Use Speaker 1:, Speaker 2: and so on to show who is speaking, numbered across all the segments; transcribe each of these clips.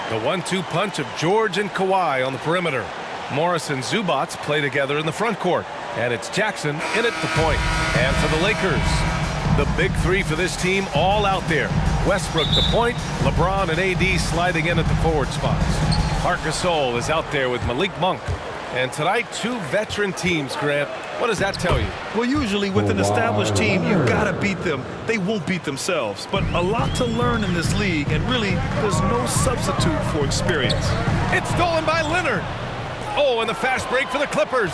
Speaker 1: The 1-2 punch of George and Kawhi on the perimeter. Morris and Zubac play together in the front court. And it's Jackson in at the point. And for the Lakers, the big three for this team all out there. Westbrook the point, LeBron and AD sliding in at the forward spots. Marc Gasol is out there with Malik Monk. And tonight, two veteran teams, Grant. What does that tell you?
Speaker 2: Well, usually with an established team, you've got to beat them. They won't beat themselves. But a lot to learn in this league, and really, there's no substitute for experience.
Speaker 1: It's stolen by Leonard. Oh, and the fast break for the Clippers.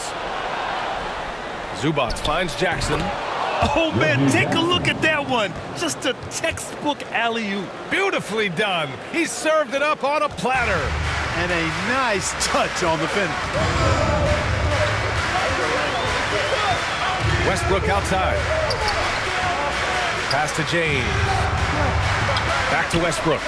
Speaker 1: Zubac finds Jackson.
Speaker 2: Oh, man, take a look at that one. Just a textbook alley-oop.
Speaker 1: Beautifully done. He served it up on a platter.
Speaker 3: And a nice touch on the finish.
Speaker 1: Westbrook outside. Pass to James. Back to Westbrook.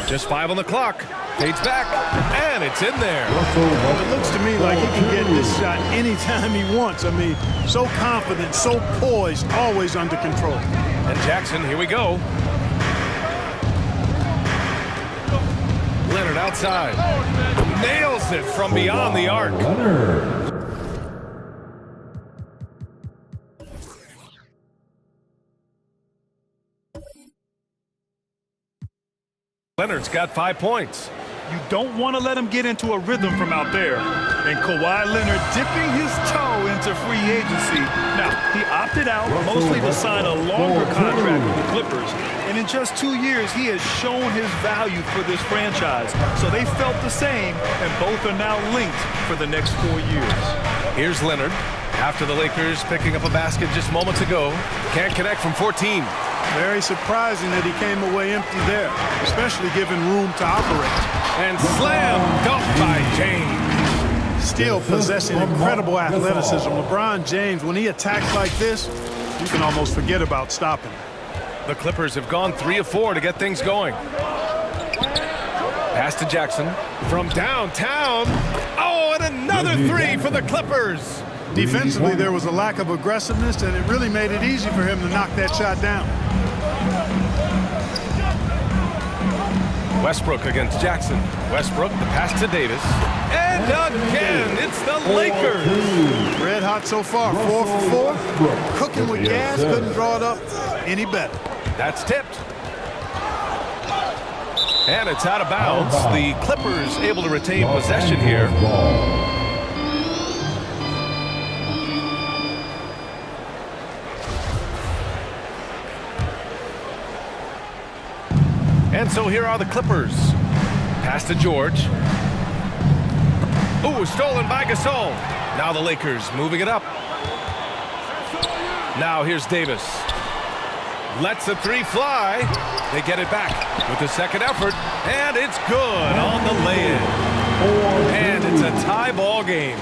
Speaker 1: Just 5 on the clock. Fades back, and it's in there.
Speaker 3: Well, it looks to me like he can get this shot anytime he wants. I mean, so confident, so poised, always under control.
Speaker 1: And Jackson, here we go. Leonard outside. Nails it from beyond the arc. Leonard's got 5 points.
Speaker 2: You don't want to let him get into a rhythm from out there. And Kawhi Leonard dipping his toe into free agency. Now, he opted out mostly to sign a longer contract with the Clippers. And in just 2 years, he has shown his value for this franchise. So they felt the same, and both are now linked for the next 4 years.
Speaker 1: Here's Leonard. After the Lakers picking up a basket just moments ago. Can't connect from 14.
Speaker 3: Very surprising that he came away empty there, especially given room to operate.
Speaker 1: And slam dunk by James.
Speaker 3: Still possessing incredible athleticism. LeBron James, when he attacks like this, you can almost forget about stopping.
Speaker 1: The Clippers have gone 3 of 4 to get things going. Pass to Jackson from downtown. Oh, and another 3 for the Clippers.
Speaker 3: Defensively, there was a lack of aggressiveness, and it really made it easy for him to knock that shot down.
Speaker 1: Westbrook against Jackson. Westbrook, the pass to Davis. And again, it's the Lakers.
Speaker 3: Red hot so far, 4 for 4. Cooking with gas, couldn't draw it up any better.
Speaker 1: That's tipped. And it's out of bounds. The Clippers able to retain possession here. And so here are the Clippers. Pass to George. Ooh, stolen by Gasol. Now the Lakers moving it up. Now here's Davis. Lets the 3 fly. They get it back with the second effort. And it's good on the lay-in. And it's a tie ball game.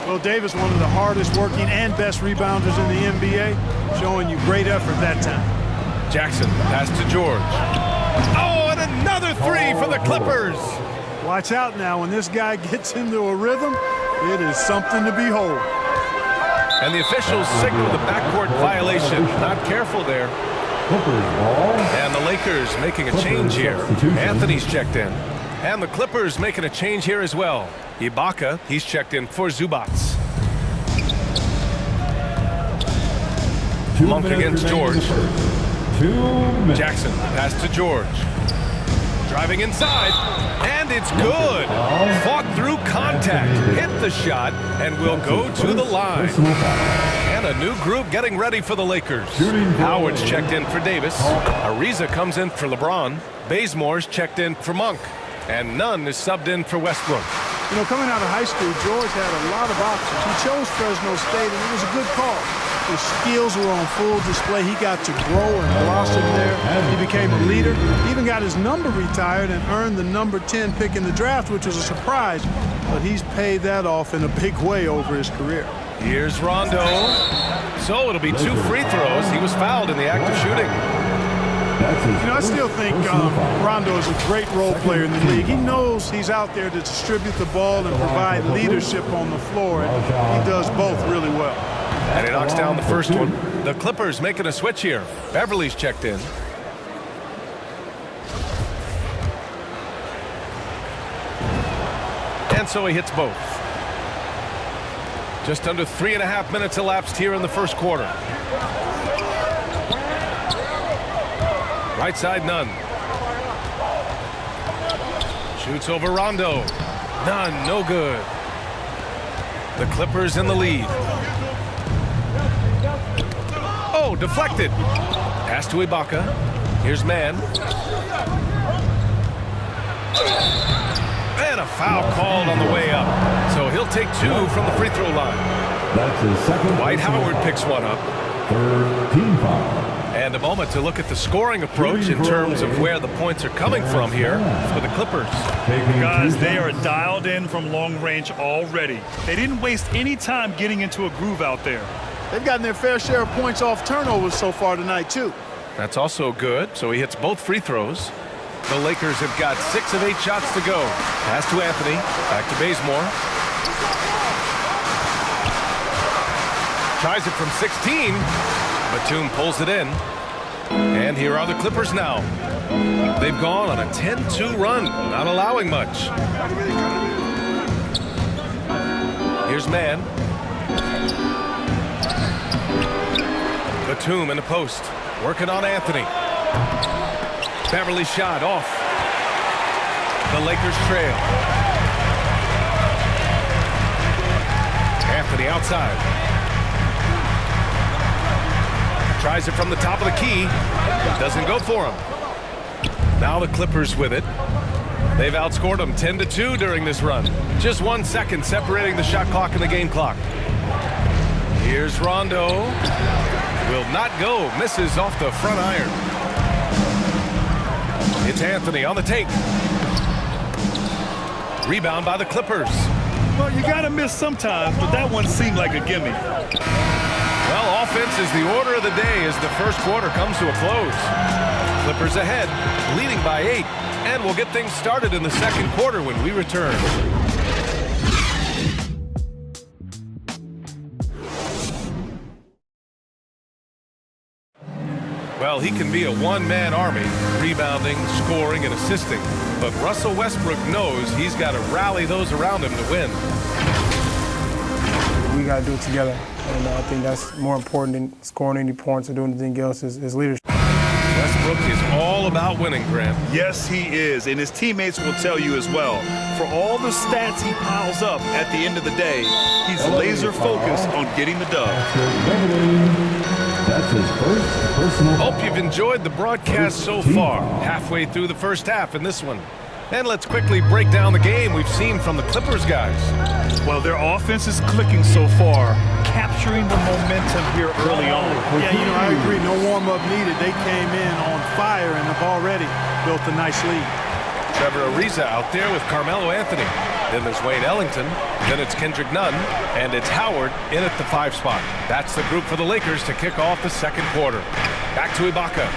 Speaker 3: Well, Davis, one of the hardest working and best rebounders in the NBA, showing you great effort that time.
Speaker 1: Jackson, pass to George. Oh, and another 3 for the Clippers.
Speaker 3: Watch out now. When this guy gets into a rhythm, it is something to behold.
Speaker 1: And the officials signal the backcourt violation. Not careful there. And the Lakers making a change here. Anthony's checked in. And the Clippers making a change here as well. Ibaka, he's checked in for Zubac. Monk against George. Jackson, pass to George. Driving inside, and it's good. Fought through contact, hit the shot, and will go to the line. And a new group getting ready for the Lakers. Howard's checked in for Davis. Ariza comes in for LeBron. Bazemore's checked in for Monk. And Nunn is subbed in for Westbrook.
Speaker 3: You know, coming out of high school, George had a lot of options. He chose Fresno State, and it was a good call. His skills were on full display. He got to grow and blossom there. He became a leader. He even got his number retired and earned the number 10 pick in the draft, which was a surprise. But he's paid that off in a big way over his career.
Speaker 1: Here's Rondo. So it'll be 2 free throws. He was fouled in the act of shooting.
Speaker 3: You know, I still think Rondo is a great role player in the league. He knows he's out there to distribute the ball and provide leadership on the floor, and he does both really well.
Speaker 1: And he knocks down the first one. The Clippers making a switch here. Beverly's checked in. And so he hits both. Just under 3.5 minutes elapsed here in the first quarter. Right side, Nunn. Shoots over Rondo. Nunn, no good. The Clippers in the lead. Oh, deflected. Pass to Ibaka. Here's Mann. And a foul called on the way up. So he'll take 2 from the free throw line.
Speaker 4: That's his second.
Speaker 1: Dwight Howard picks one up.
Speaker 4: 3rd team foul.
Speaker 1: And a moment to look at the scoring approach in terms of where the points are coming from here for the Clippers.
Speaker 2: Guys, they are dialed in from long range already. They didn't waste any time getting into a groove out there.
Speaker 3: They've gotten their fair share of points off turnovers so far tonight, too.
Speaker 1: That's also good. So he hits both free throws. The Lakers have got 6 of 8 shots to go. Pass to Anthony. Back to Bazemore. Tries it from 16. Batum pulls it in. And here are the Clippers now. They've gone on a 10-2 run, not allowing much. Here's Mann. Batum in the post, working on Anthony. Beverly shot off. The Lakers trail. Anthony outside. Tries it from the top of the key. Doesn't go for him. Now the Clippers with it. They've outscored them 10-2 during this run. Just 1 second separating the shot clock and the game clock. Here's Rondo. Will not go. Misses off the front iron. It's Anthony on the take. Rebound by the Clippers.
Speaker 2: Well, you got to miss sometimes, but that one seemed like a gimme.
Speaker 1: Well, offense is the order of the day as the first quarter comes to a close. Clippers ahead, leading by 8, and we'll get things started in the second quarter when we return. Well, he can be a one-man army, rebounding, scoring, and assisting. But Russell Westbrook knows he's got to rally those around him to win.
Speaker 5: We got to do it together. And I think that's more important than scoring any points or doing anything else is leadership.
Speaker 1: Westbrook is all about winning, Grant.
Speaker 2: Yes, he is, and his teammates will tell you as well. For all the stats he piles up at the end of the day, he's laser focused on getting the dub.
Speaker 4: That's his first personal.
Speaker 1: Hope you've enjoyed the broadcast so far. Halfway through the first half in this one. And let's quickly break down the game we've seen from the Clippers guys.
Speaker 2: Well, their offense is clicking so far, capturing the momentum here early on.
Speaker 3: Yeah, you know, I agree. No warm-up needed. They came in on fire and have already built a nice lead.
Speaker 1: Trevor Ariza out there with Carmelo Anthony. Then there's Wayne Ellington. Then it's Kendrick Nunn. And it's Howard in at the 5 spot. That's the group for the Lakers to kick off the second quarter. Back to Ibaka.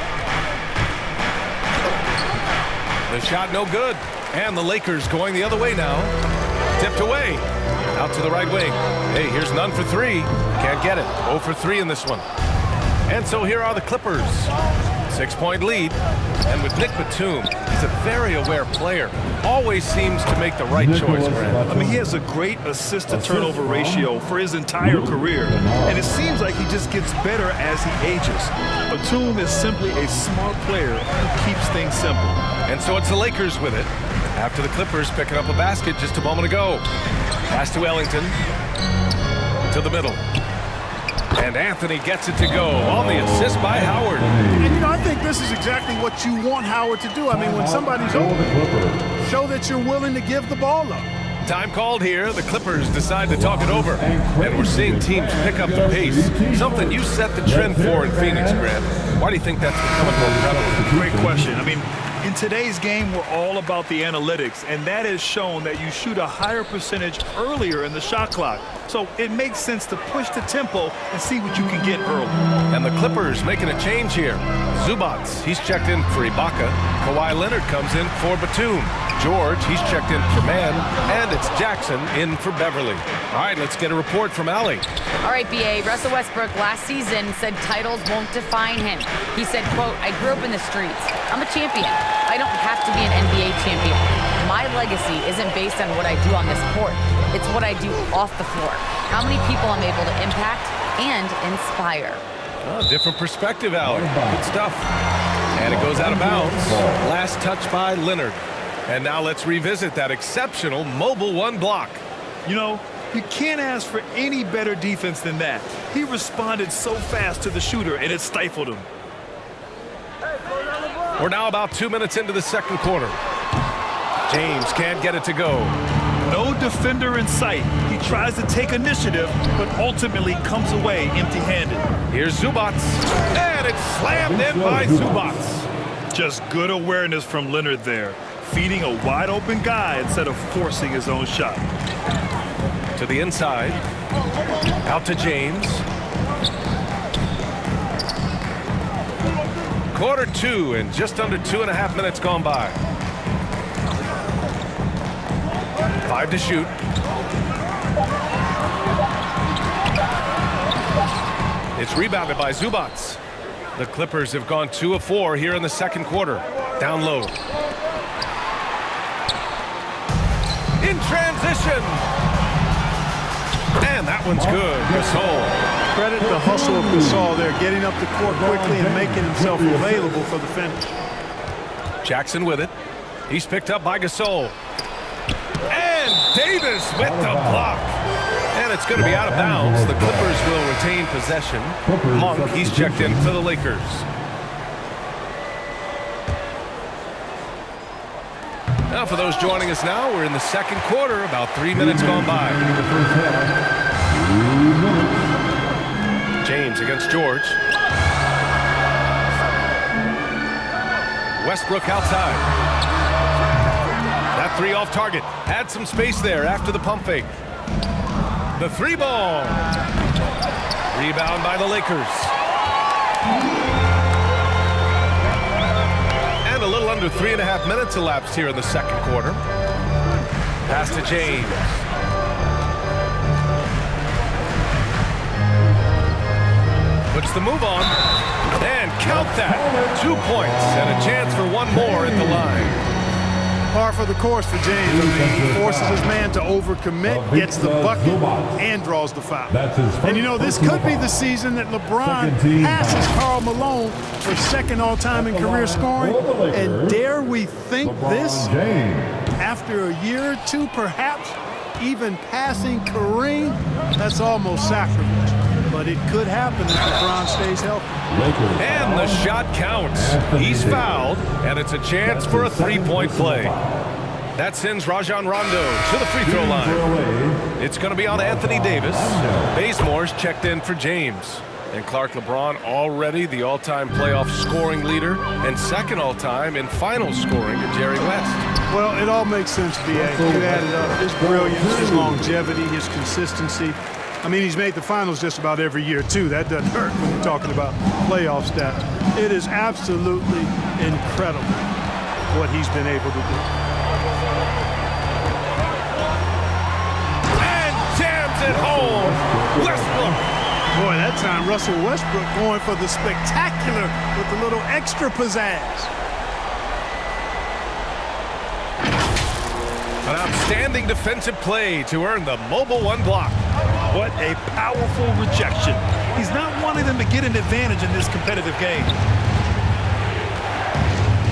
Speaker 1: The shot no good. And the Lakers going the other way now. Tipped away. Out to the right wing. Hey, here's Nunn for 3. Can't get it. 0 for 3 in this one. And so here are the Clippers. 6-point lead. And with Nick Batum, he's a very aware player. Always seems to make the right choice, Grant.
Speaker 2: I mean, he has a great assist-to-turnover ratio for his entire career. And it seems like he just gets better as he ages. Batum is simply a smart player who keeps things simple.
Speaker 1: And so it's the Lakers with it. After the Clippers picking up a basket just a moment ago. Pass to Ellington. To the middle. And Anthony gets it to go on the assist by Howard.
Speaker 3: And, you know, I think this is exactly what you want Howard to do. I mean, when somebody's open, show that you're willing to give the ball up.
Speaker 1: Time called here. The Clippers decide to talk it over. And we're seeing teams pick up the pace. Something you set the trend for in Phoenix, Grant. Why do you think that's becoming more prevalent?
Speaker 2: Great question. I mean, in today's game, we're all about the analytics, and that has shown that you shoot a higher percentage earlier in the shot clock. So it makes sense to push the tempo and see what you can get early.
Speaker 1: And the Clippers making a change here. Zubac, he's checked in for Ibaka. Kawhi Leonard comes in for Batum. George, he's checked in for Mann. And it's Jackson in for Beverly. All right, let's get a report from Allie.
Speaker 6: All right, B.A. Russell Westbrook last season said titles won't define him. He said, quote, "I grew up in the streets. I'm a champion. I don't have to be an NBA champion. My legacy isn't based on what I do on this court. It's what I do off the floor. How many people I'm able to impact and inspire."
Speaker 1: Oh, different perspective, Allie. Good stuff. And it goes out of bounds. Last touch by Leonard. And now let's revisit that exceptional mobile one block.
Speaker 2: You know, you can't ask for any better defense than that. He responded so fast to the shooter, and it stifled him.
Speaker 1: We're now about 2 minutes into the second quarter. James can't get it to go.
Speaker 2: No defender in sight. He tries to take initiative, but ultimately comes away empty-handed.
Speaker 1: Here's Zubac. And it's slammed in by Zubac.
Speaker 2: Just good awareness from Leonard there, feeding a wide-open guy instead of forcing his own shot.
Speaker 1: To the inside. Out to James. Quarter two and just under 2.5 minutes gone by. 5 to shoot. It's rebounded by Zubac. The Clippers have gone 2 of 4 here in the second quarter. Down low. In transition. And that one's good. Gasol.
Speaker 3: Credit the hustle of Gasol there, getting up the court quickly and making himself available for the finish.
Speaker 1: Jackson with it. He's picked up by Gasol. And Davis with the block. And it's going to be out of bounds. The Clippers will retain possession. Monk, he's checked in for the Lakers. Now for those joining us now, we're in the second quarter, about 3 minutes gone by. James against George. Westbrook outside. That three off target. Had some space there after the pump fake. The three ball. Rebound by the Lakers. And a little under 3.5 minutes elapsed here in the second quarter. Pass to James. Puts the move on. And count that. 2 points and a chance for one more at the line.
Speaker 3: Par for the course for James. I mean, he forces his man to overcommit, gets the bucket, and draws the foul. And you know, this could be the season that LeBron passes Karl Malone for second all-time in career scoring. And dare we think this, after a year or two, perhaps even passing Kareem? That's almost sacrilege. But it could happen if LeBron stays healthy.
Speaker 1: And the shot counts. He's fouled, and it's a chance for a three-point play. That sends Rajon Rondo to the free throw line. It's going to be on Anthony Davis. Bazemore's checked in for James. And Clark, LeBron already the all-time playoff scoring leader and second all-time in final scoring to Jerry West.
Speaker 3: Well, it all makes sense, B.A. You add it up. His brilliance, his longevity, his consistency. I mean, he's made the finals just about every year, too. That doesn't hurt when you're talking about playoff stats. It is absolutely incredible what he's been able to do.
Speaker 1: And jams it home. Westbrook.
Speaker 3: Boy, that time Russell Westbrook going for the spectacular with a little extra pizzazz.
Speaker 1: An outstanding defensive play to earn the mobile one block.
Speaker 2: What a powerful rejection. He's not wanting them to get an advantage in this competitive game.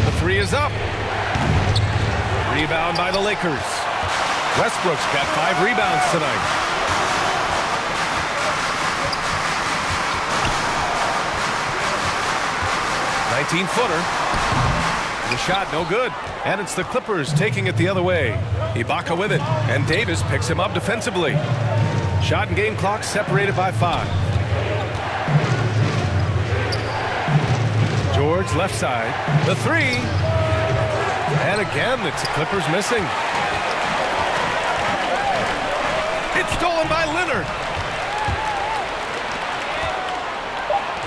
Speaker 1: The three is up. Rebound by the Lakers. Westbrook's got 5 rebounds tonight. .19-footer. The shot no good. And it's the Clippers taking it the other way. Ibaka with it. And Davis picks him up defensively. Shot and game clock separated by 5. George left side. The 3. And again, it's the Clippers missing. It's stolen by Leonard.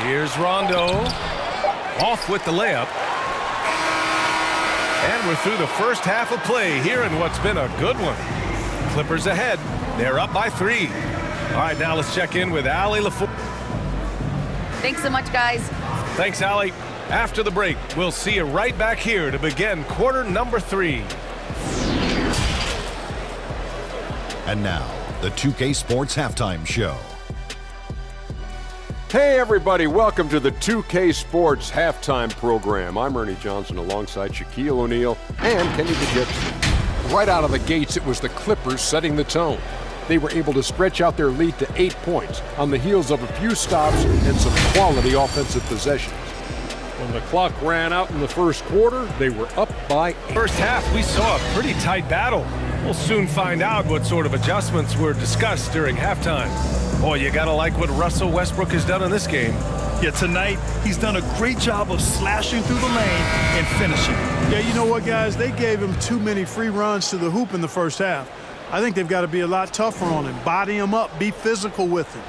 Speaker 1: Here's Rondo. Off with the layup. And we're through the first half of play here in what's been a good one. Clippers ahead. They're up by 3. All right, now let's check in with Allie LaFour.
Speaker 6: Thanks so much, guys.
Speaker 1: Thanks, Allie. After the break, we'll see you right back here to begin quarter number 3.
Speaker 7: And now, the 2K Sports Halftime Show.
Speaker 8: Hey everybody, welcome to the 2K Sports Halftime Program. I'm Ernie Johnson alongside Shaquille O'Neal and Kenny DeGibson. Right out of the gates, it was the Clippers setting the tone. They were able to stretch out their lead to 8 points on the heels of a few stops and some quality offensive possessions. When the clock ran out in the first quarter, they were up by 8.
Speaker 1: First half, we saw a pretty tight battle. We'll soon find out what sort of adjustments were discussed during halftime. Boy, you gotta like what Russell Westbrook has done in this game.
Speaker 2: Yeah, tonight, he's done a great job of slashing through the lane and finishing.
Speaker 3: Yeah, you know what, guys? They gave him too many free runs to the hoop in the first half. I think they've got to be a lot tougher on him. Body him up. Be physical with him.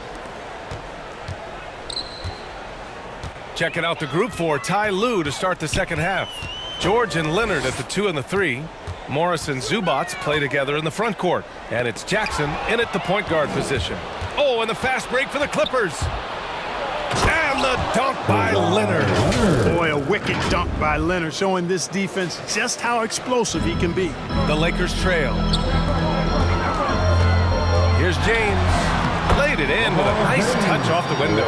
Speaker 1: Checking out the group for Ty Lue to start the second half. George and Leonard at the 2 and the 3. Morris and Zubac play together in the front court. And it's Jackson in at the point guard position. Oh, and the fast break for the Clippers. And the dunk by Leonard.
Speaker 3: Boy, a wicked dunk by Leonard, showing this defense just how explosive he can be.
Speaker 1: The Lakers trail. Here's James. Laid it in with a nice touch off the window.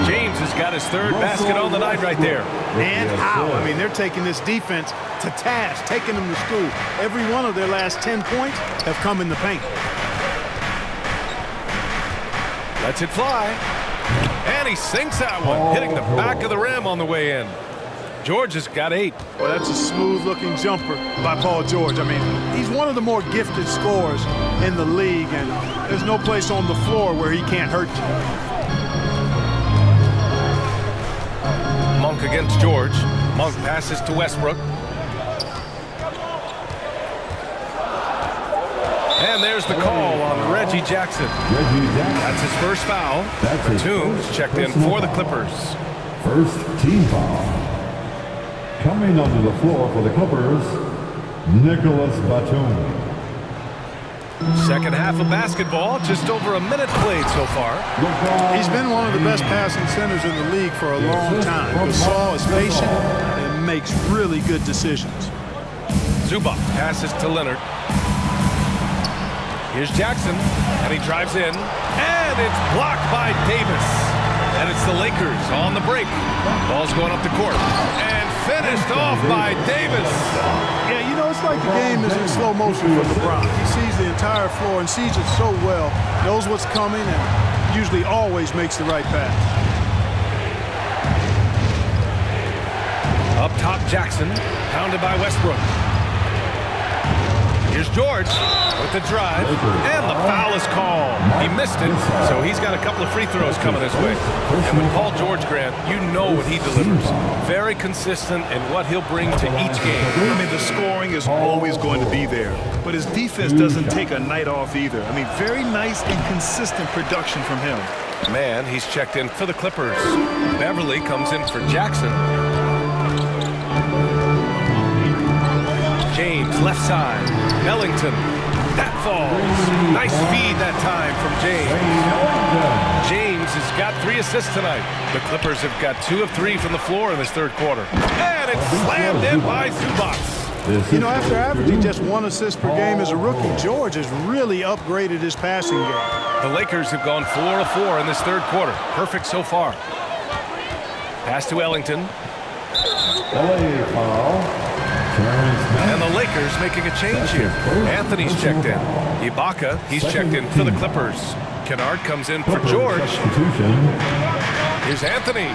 Speaker 1: James has got his 3rd basket on the night right there.
Speaker 3: And how? I mean, they're taking this defense to task, taking them to school. Every one of their last 10 points have come in the paint.
Speaker 1: Lets it fly. And he sinks that one, hitting the back of the rim on the way in. George has got 8.
Speaker 3: Well, that's a smooth-looking jumper by Paul George. I mean, he's one of the more gifted scorers in the league, and there's no place on the floor where he can't hurt you.
Speaker 1: Monk against George. Monk passes to Westbrook. And there's the call on Reggie Jackson. That's his first foul. Batum checked in for the Clippers.
Speaker 4: First team foul. Coming onto the floor for the Clippers, Nicholas Batum.
Speaker 1: Second half of basketball, just over a minute played so far.
Speaker 3: He's been one of the best passing centers in the league for a long time. Gasol is patient and makes really good decisions.
Speaker 1: Zubac passes to Leonard. Here's Jackson, and he drives in, and it's blocked by Davis. And it's the Lakers on the break. Ball's going up the court, and finished off by Davis.
Speaker 3: Yeah, you know, it's like the game is in slow motion for LeBron. He sees the entire floor and sees it so well, knows what's coming, and usually always makes the right pass.
Speaker 1: Up top, Jackson, pounded by Westbrook. Here's George with the drive, and the foul is called. He missed it, so he's got a couple of free throws coming his way. And with Paul George, Grant, you know what he delivers. Very consistent in what he'll bring to each game.
Speaker 2: I mean, the scoring is always going to be there, but his defense doesn't take a night off either. I mean, very nice and consistent production from him.
Speaker 1: Man, he's checked in for the Clippers. Beverly comes in for Jackson. James, left side. Ellington. That falls. Nice feed that time from James. James has got 3 assists tonight. The Clippers have got 2 of 3 from the floor in this third quarter. And it's slammed in by Zubac.
Speaker 3: You know, after averaging just 1 assist per game as a rookie, George has really upgraded his passing game.
Speaker 1: The Lakers have gone 4 of 4 in this third quarter. Perfect so far. Pass to Ellington.
Speaker 4: LA foul.
Speaker 1: And the Lakers making a change here. Anthony's checked in. Ibaka, he's checked in for the Clippers. Kennard comes in for George. Here's Anthony.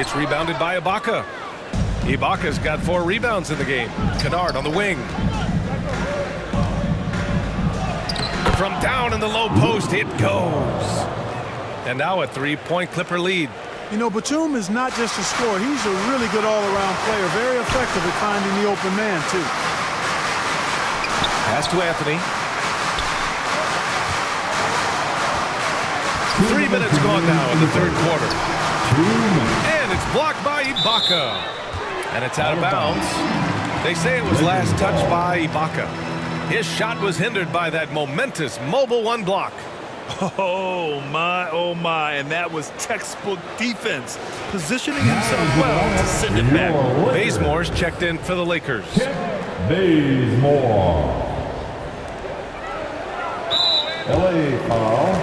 Speaker 1: It's rebounded by Ibaka. Ibaka's got 4 rebounds in the game. Kennard on the wing. From down in the low post, it goes. And now a 3-point Clipper lead.
Speaker 3: You know, Batum is not just a scorer. He's a really good all-around player. Very effective at finding the open man, too.
Speaker 1: Pass to Anthony. 3 minutes gone now in the third quarter. And it's blocked by Ibaka. And it's out of bounds. They say it was last touched by Ibaka. His shot was hindered by that momentous mobile 1 block.
Speaker 2: Oh my, and that was textbook defense. Positioning himself well to send it back.
Speaker 1: Bazemore's checked in for the Lakers.
Speaker 4: Bazemore. LA foul.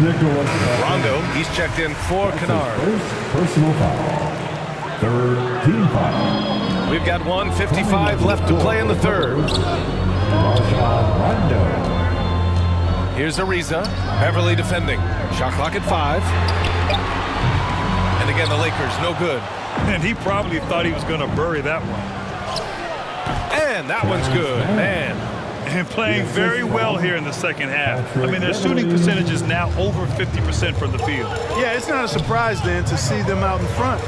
Speaker 4: Nicholas
Speaker 1: Rondo, he's checked in for Kennard.
Speaker 4: First personal foul. Third team foul.
Speaker 1: We've got 1:55 left to play in the third.
Speaker 4: Rajon Rondo.
Speaker 1: Here's Ariza. Beverly defending. Shot clock at 5. And again, the Lakers, no good.
Speaker 2: And he probably thought he was going to bury that one.
Speaker 1: And that one's good, man.
Speaker 2: And playing very well here in the second half. I mean, their shooting percentage is now over 50% from the field.
Speaker 3: Yeah, it's not a surprise then to see them out in front.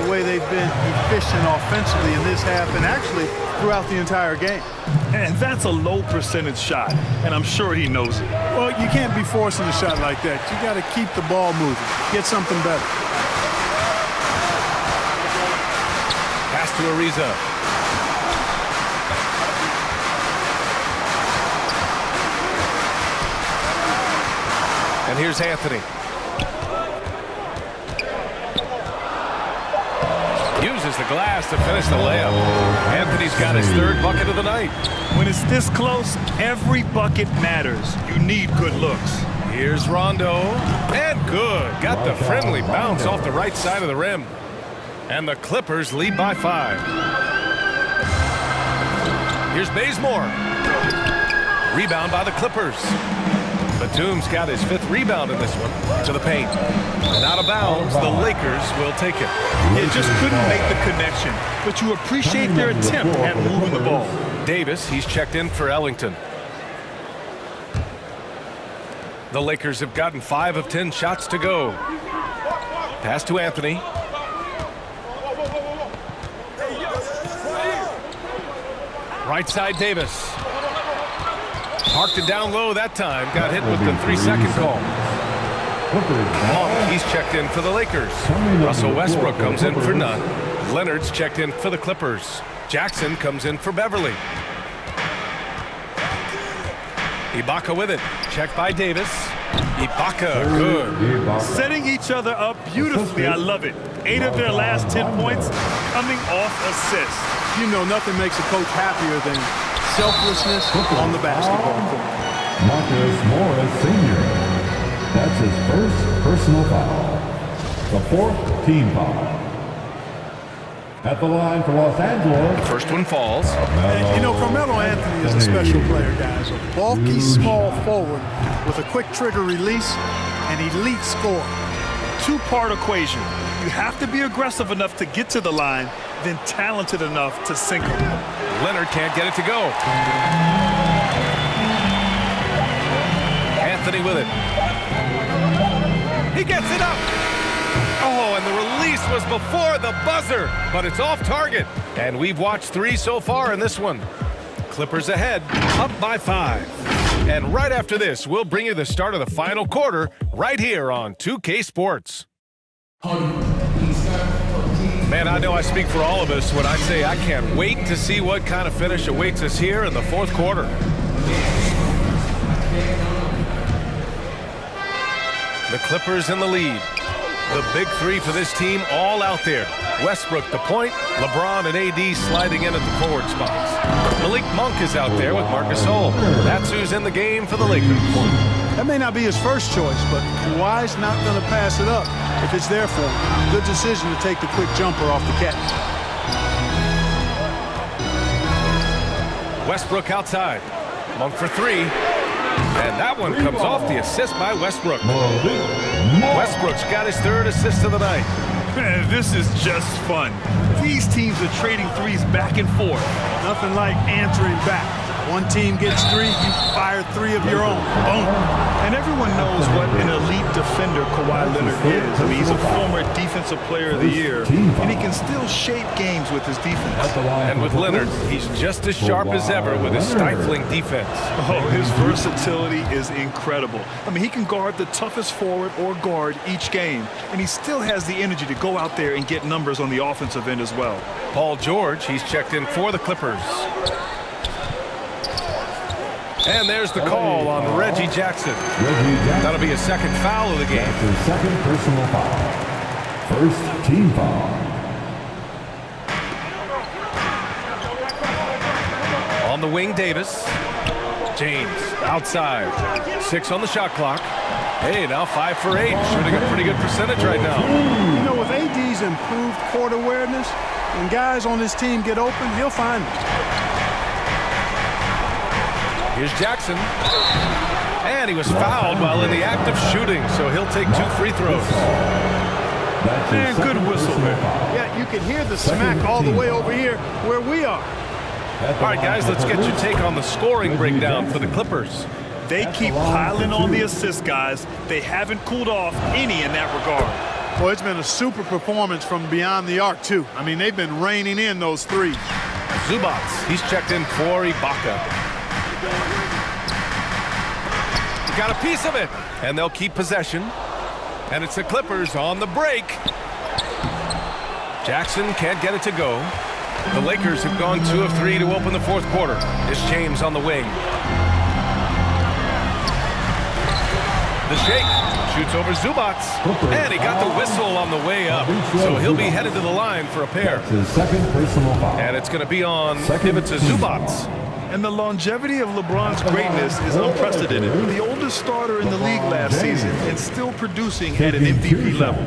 Speaker 3: The way they've been efficient offensively in this half and actually throughout the entire game.
Speaker 2: And that's a low percentage shot, and I'm sure he knows it.
Speaker 3: Well, you can't be forcing a shot like that. You got to keep the ball moving. Get something better.
Speaker 1: Pass to Ariza. And here's Anthony. Uses the glass to finish the layup. Anthony's got his 3rd bucket of the night.
Speaker 2: When it's this close, every bucket matters. You need good looks.
Speaker 1: Here's Rondo. And good. Got the friendly bounce off the right side of the rim. And the Clippers lead by 5. Here's Bazemore. Rebound by the Clippers. Batum's got his 5th rebound in this one. To the paint. And out of bounds, the Lakers will take it.
Speaker 2: You just couldn't make the connection, but you appreciate their attempt at moving the ball.
Speaker 1: Davis, he's checked in for Ellington. The Lakers have gotten 5 of 10 shots to go. Pass to Anthony. Right side, Davis. Parked it down low that time. Got hit with the 3-second call. Monk, he's checked in for the Lakers. Russell Westbrook comes in for none. Leonard's checked in for the Clippers. Jackson comes in for Beverly. Ibaka with it. Checked by Davis. Ibaka, good.
Speaker 2: Setting each other up beautifully. I love it. 8 of their last 10 points coming off assists.
Speaker 3: You know, nothing makes a coach happier than selflessness on the basketball court.
Speaker 4: Marcus Morris Sr. That's his 1st personal foul. The 4th team foul. At the line for Los Angeles.
Speaker 1: First one falls.
Speaker 3: And, you know, Carmelo Anthony is a special player, guys. A bulky, small forward with a quick trigger release and elite score.
Speaker 2: 2-part equation. You have to be aggressive enough to get to the line, then talented enough to sink them.
Speaker 1: Leonard can't get it to go. Anthony with it. He gets it up. Oh, and the release was before the buzzer, but it's off target. And we've watched 3 so far in this one. Clippers ahead, up by 5. And right after this, we'll bring you the start of the final quarter right here on 2K Sports. Man, I know I speak for all of us when I say I can't wait to see what kind of finish awaits us here in the 4th quarter. The Clippers in the lead. The big 3 for this team all out there. Westbrook the point, LeBron and AD sliding in at the forward spots. Malik Monk is out there with Marc Gasol. That's who's in the game for the Lakers.
Speaker 3: That may not be his first choice, but Kawhi's not going to pass it up if it's there for him. Good decision to take the quick jumper off the catch.
Speaker 1: Westbrook outside. Monk for 3. And that one comes off the assist by Westbrook. Westbrook's got his 3rd assist of the night.
Speaker 2: This is just fun. If These teams are trading threes back and forth.
Speaker 3: Nothing like answering back. One team gets 3, you fire 3 of your own. Boom.
Speaker 2: And everyone knows what an elite defender Kawhi Leonard is. I mean, he's a former Defensive Player of the Year, and he can still shape games with his defense.
Speaker 1: And with Leonard, he's just as sharp as ever with his stifling defense.
Speaker 2: Oh, his versatility is incredible. I mean, he can guard the toughest forward or guard each game, and he still has the energy to go out there and get numbers on the offensive end as well.
Speaker 1: Paul George, he's checked in for the Clippers. And there's the call on Reggie Jackson. That'll be a second foul of the game.
Speaker 4: That's his second personal foul. First team foul.
Speaker 1: On the wing, Davis. James outside. 6 on the shot clock. Hey, now 5 for 8. Shooting a pretty good percentage right now.
Speaker 3: You know, with AD's improved court awareness, when guys on his team get open, he'll find them.
Speaker 1: Here's Jackson. And he was fouled while in the act of shooting, so he'll take 2 free throws.
Speaker 2: Man, good whistle there.
Speaker 3: Yeah, you can hear the smack all the way over here where we are.
Speaker 1: All right, guys, let's get your take on the scoring breakdown for the Clippers.
Speaker 2: They keep piling on the assists, guys. They haven't cooled off any in that regard.
Speaker 3: Boy, it's been a super performance from beyond the arc, too. I mean, they've been raining in those 3s.
Speaker 1: Zubats, he's checked in for Ibaka. Got a piece of it, and they'll keep possession. And it's the Clippers on the break. Jackson can't get it to go. The Lakers have gone 2 of 3 to open the 4th quarter. It's James on the wing. The shake shoots over Zubats, and he got the whistle on the way up. So he'll be headed to the line for a pair.
Speaker 4: That's his second personal foul.
Speaker 1: And it's going to be on Ivica Zubats.
Speaker 2: And the longevity of LeBron's greatness is unprecedented. The oldest starter in the league last season and still producing at an MVP level.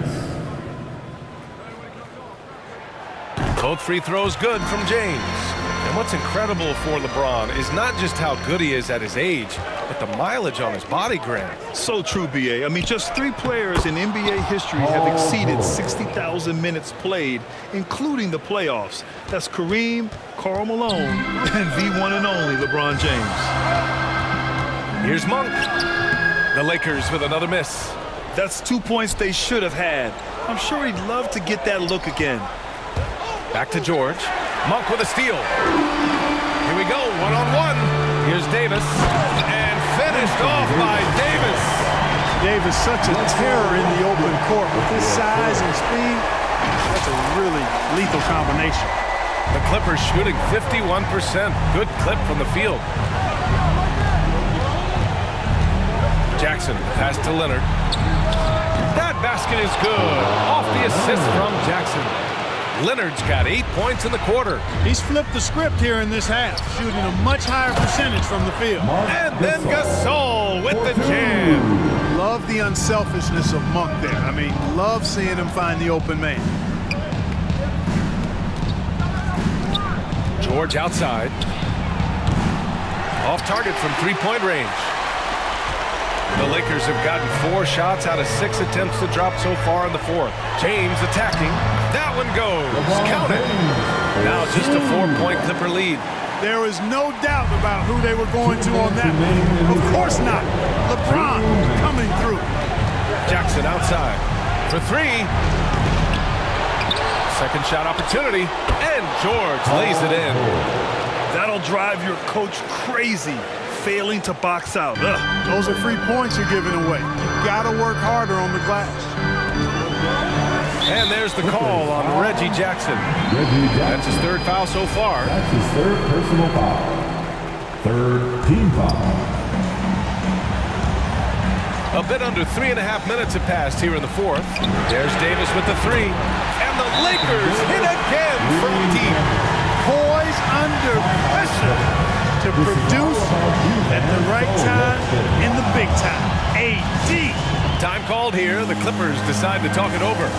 Speaker 1: Both free throws good from James. And what's incredible for LeBron is not just how good he is at his age, but the mileage on his body grant.
Speaker 2: So true, B.A. I mean, just 3 players in NBA history have exceeded 60,000 minutes played, including the playoffs. That's Kareem, Karl Malone, and the one and only LeBron James.
Speaker 1: Here's Monk. The Lakers with another miss.
Speaker 2: That's 2 points they should have had. I'm sure he'd love to get that look again.
Speaker 1: Back to George. Monk with a steal. Here we go, one-on-one. Here's Davis. And finished off by Davis.
Speaker 3: Davis, such a terror in the open court. With his size and speed, that's a really lethal combination.
Speaker 1: The Clippers shooting 51%. Good clip from the field. Jackson pass to Leonard. That basket is good. Off the assist from Jackson. Leonard's got 8 points in the quarter.
Speaker 3: He's flipped the script here in this half, shooting a much higher percentage from the field.
Speaker 1: And then Gasol with the jam.
Speaker 3: Love the unselfishness of Monk there. I mean, love seeing him find the open man.
Speaker 1: George outside. Off target from 3-point range. The Lakers have gotten 4 shots out of 6 attempts to drop so far in the 4th. James attacking. That one goes. Count it. Now just a 4-point Clipper lead.
Speaker 3: There was no doubt about who they were going to on that one. Of course not. LeBron coming through.
Speaker 1: Jackson outside for 3. Second shot opportunity. And George lays it in.
Speaker 2: That'll drive your coach crazy. Failing to box out.
Speaker 3: Those are free points you're giving away. You gotta work harder on the glass.
Speaker 1: And there's the call on Reggie Jackson. That's his 3rd foul so far.
Speaker 4: That's his 3rd personal foul. 3rd team foul.
Speaker 1: A bit under 3.5 minutes have passed here in the 4th. There's Davis with the 3. And the Lakers hit again from deep.
Speaker 3: Poised under pressure to produce at the right time in the big time. AD.
Speaker 1: Time called here. The Clippers decide to talk it over.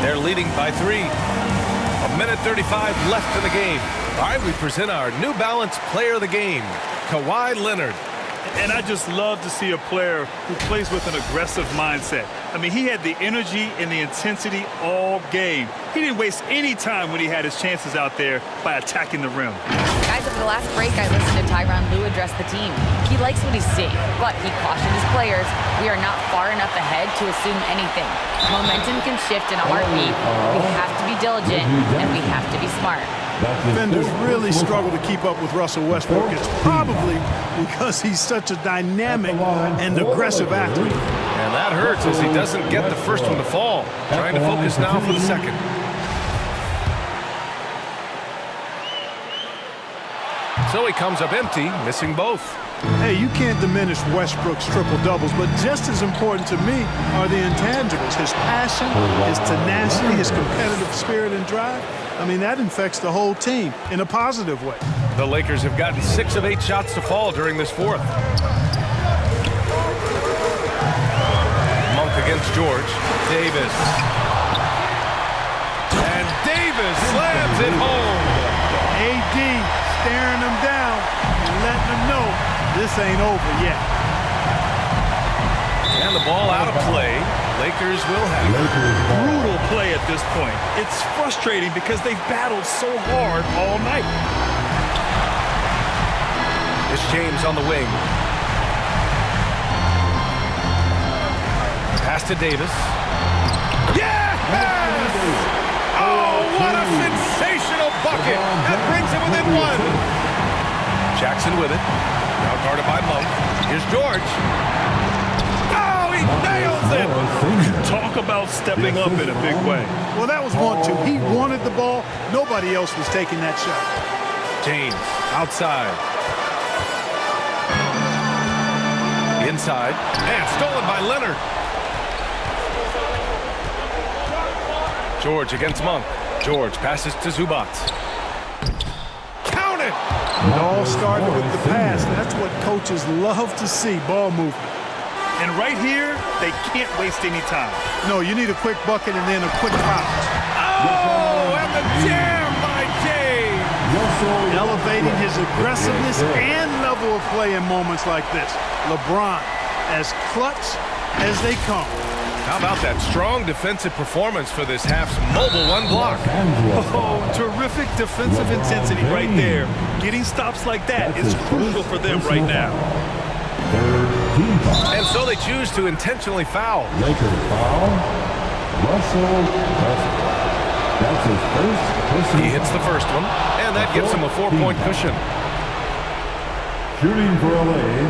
Speaker 1: They're leading by 3. 1:35 left in the game. All right, we present our New Balance Player of the Game, Kawhi Leonard.
Speaker 2: And I just love to see a player who plays with an aggressive mindset. I mean, he had the energy and the intensity all game. He didn't waste any time when he had his chances out there by attacking the rim.
Speaker 6: Guys, over the last break, I listened to Tyronn Lue address the team. He likes what he's seeing, but he cautioned his players, we are not far enough ahead to assume anything. Momentum can shift in a heartbeat. We have to be diligent, and we have to be smart.
Speaker 3: Defenders really struggle to keep up with Russell Westbrook. It's probably because he's such a dynamic and aggressive athlete.
Speaker 1: And that hurts as he doesn't get the first one to fall. Trying to focus now for the second. So he comes up empty, missing both.
Speaker 3: Hey, you can't diminish Westbrook's triple-doubles, but just as important to me are the intangibles. His passion, his tenacity, his competitive spirit and drive. I mean, that infects the whole team in a positive way.
Speaker 1: The Lakers have gotten 6 of 8 shots to fall during this fourth. Monk against George. Davis. And Davis slams it home.
Speaker 3: AD staring them down and letting them know this ain't over yet.
Speaker 1: And the ball out of play. Lakers will have it.
Speaker 2: Brutal play at this point. It's frustrating because they've battled so hard all night.
Speaker 1: It's James on the wing. Pass to Davis. Yes! Oh, what a sensational bucket! That brings him within one. Jackson with it. Now guarded by Monk. Here's George. Oh, he nails it!
Speaker 2: Talk about stepping up in a big way.
Speaker 3: Well, that was 1-2. He wanted the ball. Nobody else was taking that shot.
Speaker 1: James outside. Inside. And stolen by Leonard. George against Monk. George passes to Zubac. Count it!
Speaker 3: It all started with the pass. That's what coaches love to see, ball movement.
Speaker 2: And right here, they can't waste any time.
Speaker 3: No, you need a quick bucket and then a quick foul.
Speaker 1: Oh, and the jam by James!
Speaker 3: Elevating his aggressiveness and level of play in moments like this. LeBron, as clutch as they come.
Speaker 1: How about that strong defensive performance for this half's mobile one block?
Speaker 2: Oh, terrific defensive intensity right there. Getting stops like that is crucial for them right now.
Speaker 1: And so they choose to intentionally foul.
Speaker 4: Lakers foul. Russell Westbrook. That's his first personal.
Speaker 1: He hits the first one, and that gives him a 4-point cushion.
Speaker 4: Shooting for LA.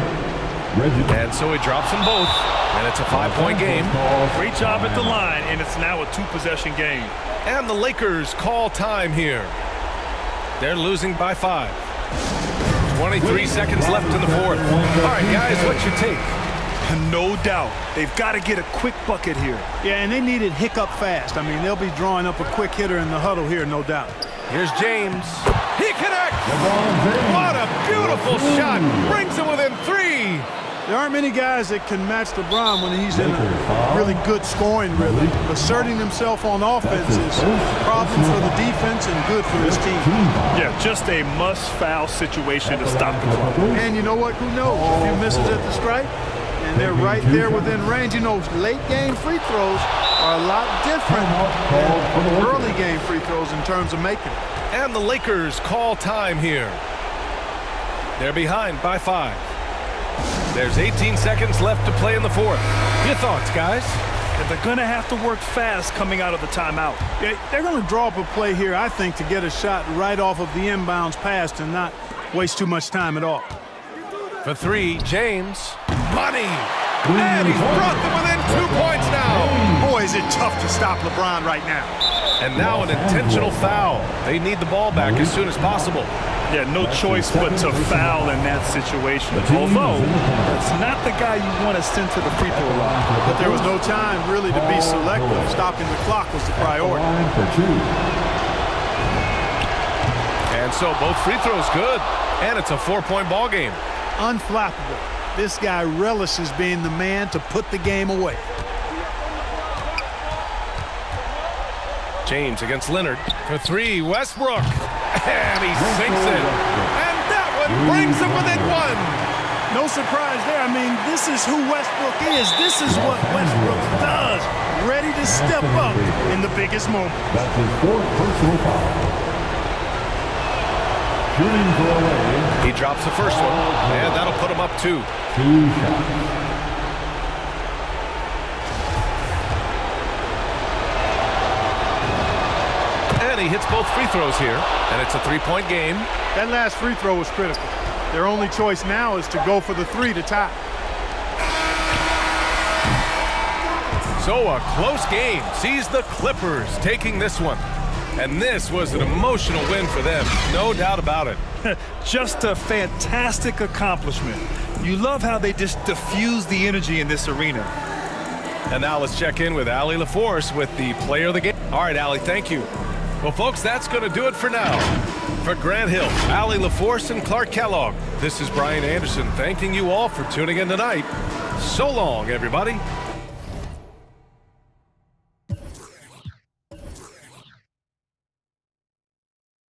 Speaker 4: Reggie.
Speaker 1: And so he drops them both, and it's a 5-point game.
Speaker 2: Great job at the line, and it's now a 2-possession game.
Speaker 1: And the Lakers call time here. They're losing by 5. 23 seconds left in the fourth. All right, guys, what's your take?
Speaker 2: No doubt. They've got to get a quick bucket here.
Speaker 3: Yeah, and they need it hiccup fast. I mean, they'll be drawing up a quick hitter in the huddle here, no doubt.
Speaker 1: Here's James. He connects! What a beautiful shot! Brings him within 3.
Speaker 3: There aren't many guys that can match LeBron when he's in a really good scoring rhythm. Asserting himself on offense is problems for the defense and good for his team.
Speaker 2: Yeah, just a must-foul situation to stop the clock.
Speaker 3: And you know what? Who knows? A few misses at the stripe, and they're right there within range. You know, late-game free throws are a lot different than early-game free throws in terms of making it.
Speaker 1: And the Lakers call time here. They're behind by 5. There's 18 seconds left to play in the fourth. Your thoughts, guys?
Speaker 2: And they're going to have to work fast coming out of the timeout.
Speaker 3: Yeah, they're going to draw up a play here, I think, to get a shot right off of the inbounds pass and not waste too much time at all.
Speaker 1: For 3, James. Money! And he's brought them within 2 points now.
Speaker 3: Boy, is it tough to stop LeBron right now.
Speaker 1: And now an intentional foul. They need the ball back as soon as possible.
Speaker 2: Yeah, no choice but to foul in that situation. Although, that's not the guy you want to send to the free throw line.
Speaker 3: But there was no time really to be selective. Stopping the clock was the priority.
Speaker 1: And so both free throws good. And it's a 4-point ball game.
Speaker 3: Unflappable. This guy relishes being the man to put the game away.
Speaker 1: James against Leonard for 3. Westbrook. And he sinks it. And that one brings him within 1.
Speaker 3: No surprise there. I mean, this is who Westbrook is. This is what Westbrook does. Ready to step up in the biggest moment.
Speaker 4: That's his 4th personal foul. Shooting for away.
Speaker 1: He drops the first one, and that'll put him up 2.
Speaker 4: 2 shots.
Speaker 1: And he hits both free throws here, and it's a 3-point game.
Speaker 3: That last free throw was critical. Their only choice now is to go for the 3 to tie.
Speaker 1: So a close game sees the Clippers taking this one. And this was an emotional win for them, no doubt about it.
Speaker 2: Just a fantastic accomplishment. You love how they just diffuse the energy in this arena.
Speaker 1: And now let's check in with Allie LaForce with the player of the game. All right, Allie, thank you. Well, folks, that's going to do it for now. For Grant Hill, Allie LaForce, and Clark Kellogg, this is Brian Anderson thanking you all for tuning in tonight. So long, everybody.